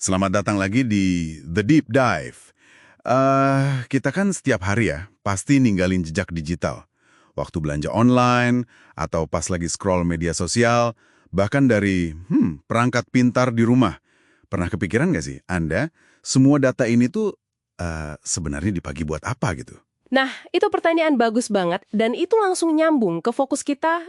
Selamat datang lagi di The Deep Dive. Kita kan setiap hari ya, pasti ninggalin jejak digital. Waktu belanja online, atau pas lagi scroll media sosial, bahkan dari perangkat pintar di rumah. Pernah kepikiran nggak sih, Anda, semua data ini tuh sebenarnya dibagi buat apa gitu? Nah, itu pertanyaan bagus banget, dan itu langsung nyambung ke fokus kita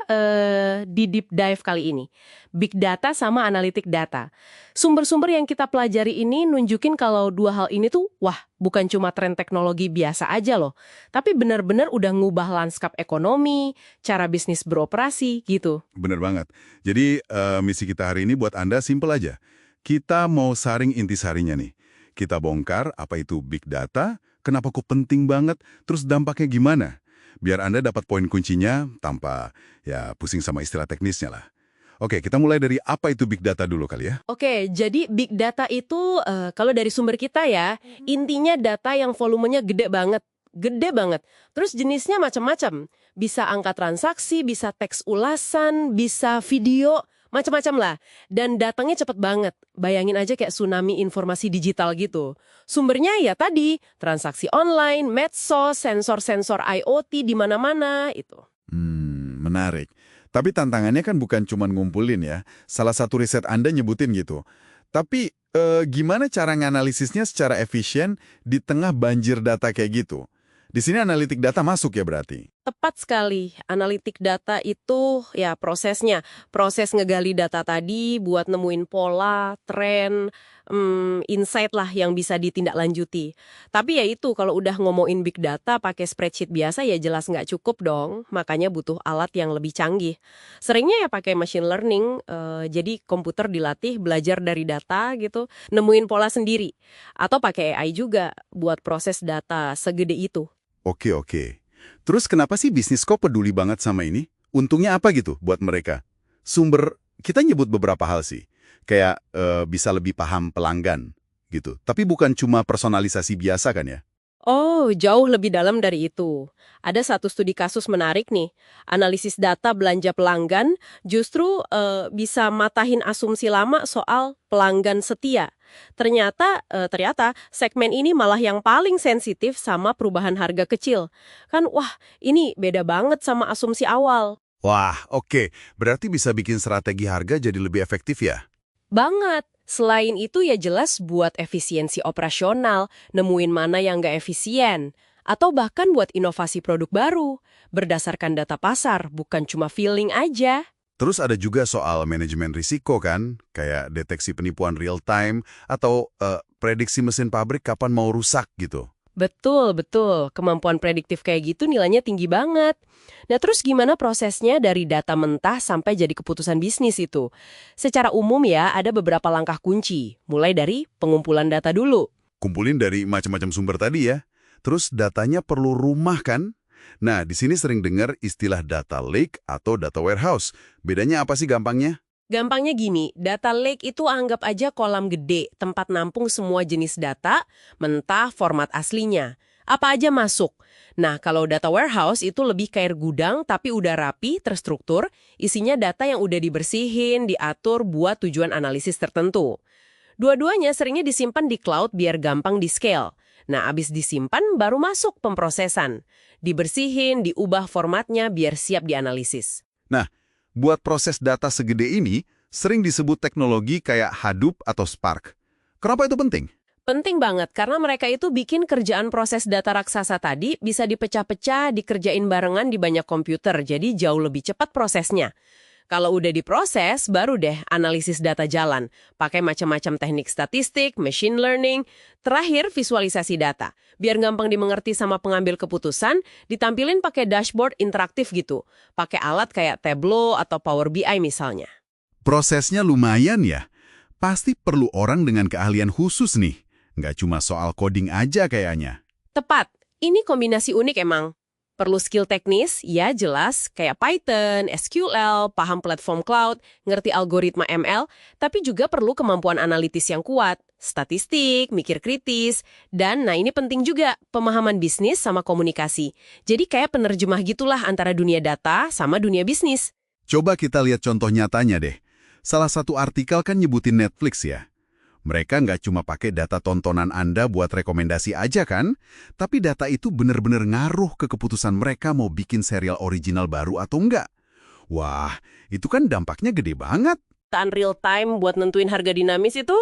di deep dive kali ini. Big data sama analitik data. Sumber-sumber yang kita pelajari ini nunjukin kalau dua hal ini tuh, wah, bukan cuma tren teknologi biasa aja loh, tapi benar-benar udah ngubah lanskap ekonomi, cara bisnis beroperasi, gitu. Bener banget. Jadi misi kita hari ini buat Anda simple aja. Kita mau saring intisarinya nih. Kita bongkar apa itu big data, kenapa kok penting banget, terus dampaknya gimana. Biar Anda dapat poin kuncinya tanpa ya pusing sama istilah teknisnya lah. Oke, kita mulai dari apa itu big data dulu kali ya. Oke, jadi big data itu kalau dari sumber kita ya, intinya data yang volumenya gede banget. Gede banget. Terus jenisnya macam-macam. Bisa angka transaksi, bisa teks ulasan, bisa video, macam-macam lah. Dan datangnya cepet banget. Bayangin aja kayak tsunami informasi digital gitu. Sumbernya ya tadi, transaksi online, medsos, sensor-sensor IoT di mana-mana, itu. Menarik. Tapi tantangannya kan bukan cuma ngumpulin ya. Salah satu riset Anda nyebutin gitu. Tapi gimana cara nganalisisnya secara efisien di tengah banjir data kayak gitu? Di sini analitik data masuk ya berarti? Tepat sekali, analitik data itu ya prosesnya. Proses ngegali data tadi buat nemuin pola, tren, insight lah yang bisa ditindaklanjuti. Tapi ya itu, kalau udah ngomongin big data pakai spreadsheet biasa ya jelas nggak cukup dong. Makanya butuh alat yang lebih canggih. Seringnya ya pakai machine learning, jadi komputer dilatih belajar dari data gitu, nemuin pola sendiri. Atau pakai AI juga buat proses data segede itu. Oke. Terus kenapa sih bisnis kok peduli banget sama ini? Untungnya apa gitu buat mereka? Sumber, kita nyebut beberapa hal sih. Kayak bisa lebih paham pelanggan gitu. Tapi bukan cuma personalisasi biasa kan ya? Oh, jauh lebih dalam dari itu. Ada satu studi kasus menarik nih. Analisis data belanja pelanggan justru bisa matahin asumsi lama soal pelanggan setia. Ternyata segmen ini malah yang paling sensitif sama perubahan harga kecil. Kan, wah, ini beda banget sama asumsi awal. Wah, oke. Berarti bisa bikin strategi harga jadi lebih efektif ya? Banget. Selain itu ya jelas buat efisiensi operasional, nemuin mana yang nggak efisien. Atau bahkan buat inovasi produk baru, berdasarkan data pasar, bukan cuma feeling aja. Terus ada juga soal manajemen risiko kan? Kayak deteksi penipuan real time atau prediksi mesin pabrik kapan mau rusak gitu. Betul. Kemampuan prediktif kayak gitu nilainya tinggi banget. Nah, terus gimana prosesnya dari data mentah sampai jadi keputusan bisnis itu? Secara umum ya, ada beberapa langkah kunci. Mulai dari pengumpulan data dulu. Kumpulin dari macam-macam sumber tadi ya. Terus datanya perlu rumah kan? Nah, di sini sering dengar istilah data lake atau data warehouse. Bedanya apa sih gampangnya? Gampangnya gini, data lake itu anggap aja kolam gede, tempat nampung semua jenis data, mentah format aslinya. Apa aja masuk. Nah, kalau data warehouse itu lebih kayak gudang tapi udah rapi, terstruktur, isinya data yang udah dibersihin, diatur buat tujuan analisis tertentu. Dua-duanya seringnya disimpan di cloud biar gampang di-scale. Nah, abis disimpan baru masuk pemrosesan. Dibersihin, diubah formatnya biar siap dianalisis. Nah, buat proses data segede ini, sering disebut teknologi kayak Hadoop atau Spark. Kenapa itu penting? Penting banget, karena mereka itu bikin kerjaan proses data raksasa tadi bisa dipecah-pecah, dikerjain barengan di banyak komputer, jadi jauh lebih cepat prosesnya. Kalau udah diproses, baru deh analisis data jalan. Pakai macam-macam teknik statistik, machine learning, terakhir visualisasi data. Biar gampang dimengerti sama pengambil keputusan, ditampilin pakai dashboard interaktif gitu. Pakai alat kayak Tableau atau Power BI misalnya. Prosesnya lumayan ya. Pasti perlu orang dengan keahlian khusus nih. Nggak cuma soal coding aja kayaknya. Tepat, ini kombinasi unik emang. Perlu skill teknis, ya jelas, kayak Python, SQL, paham platform cloud, ngerti algoritma ML, tapi juga perlu kemampuan analitis yang kuat, statistik, mikir kritis, dan nah ini penting juga, pemahaman bisnis sama komunikasi. Jadi kayak penerjemah gitulah antara dunia data sama dunia bisnis. Coba kita lihat contoh nyatanya deh. Salah satu artikel kan nyebutin Netflix ya. Mereka nggak cuma pakai data tontonan Anda buat rekomendasi aja kan, tapi data itu benar-benar ngaruh ke keputusan mereka mau bikin serial original baru atau enggak. Wah, itu kan dampaknya gede banget. Tan real time buat nentuin harga dinamis itu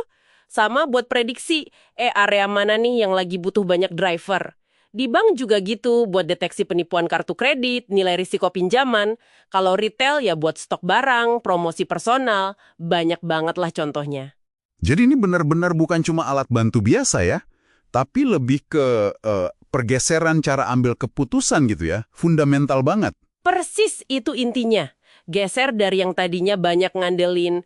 sama buat prediksi, area mana nih yang lagi butuh banyak driver. Di bank juga gitu, buat deteksi penipuan kartu kredit, nilai risiko pinjaman. Kalau retail ya buat stok barang, promosi personal, banyak banget lah contohnya. Jadi ini benar-benar bukan cuma alat bantu biasa ya, tapi lebih ke pergeseran cara ambil keputusan gitu ya, fundamental banget. Persis itu intinya. Geser dari yang tadinya banyak ngandelin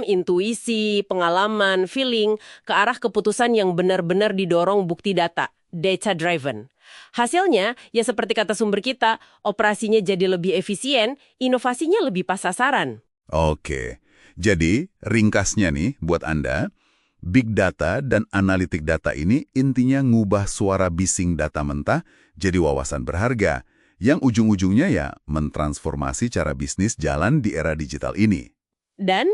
intuisi, pengalaman, feeling, ke arah keputusan yang benar-benar didorong bukti data, data driven. Hasilnya, ya seperti kata sumber kita, operasinya jadi lebih efisien, inovasinya lebih pas sasaran. Oke, jadi ringkasnya nih buat Anda, big data dan analitik data ini intinya ngubah suara bising data mentah jadi wawasan berharga, yang ujung-ujungnya ya mentransformasi cara bisnis jalan di era digital ini. Dan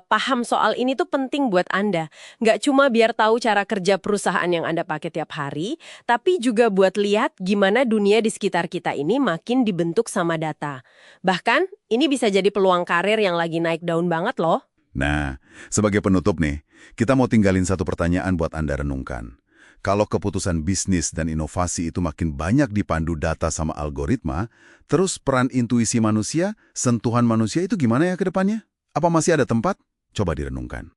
paham soal ini tuh penting buat Anda. Nggak cuma biar tahu cara kerja perusahaan yang Anda pakai tiap hari, tapi juga buat lihat gimana dunia di sekitar kita ini makin dibentuk sama data. Bahkan, ini bisa jadi peluang karir yang lagi naik daun banget loh. Nah, sebagai penutup nih, kita mau tinggalin satu pertanyaan buat Anda renungkan. Kalau keputusan bisnis dan inovasi itu makin banyak dipandu data sama algoritma, terus peran intuisi manusia, sentuhan manusia itu gimana ya ke depannya? Apa masih ada tempat? Coba direnungkan.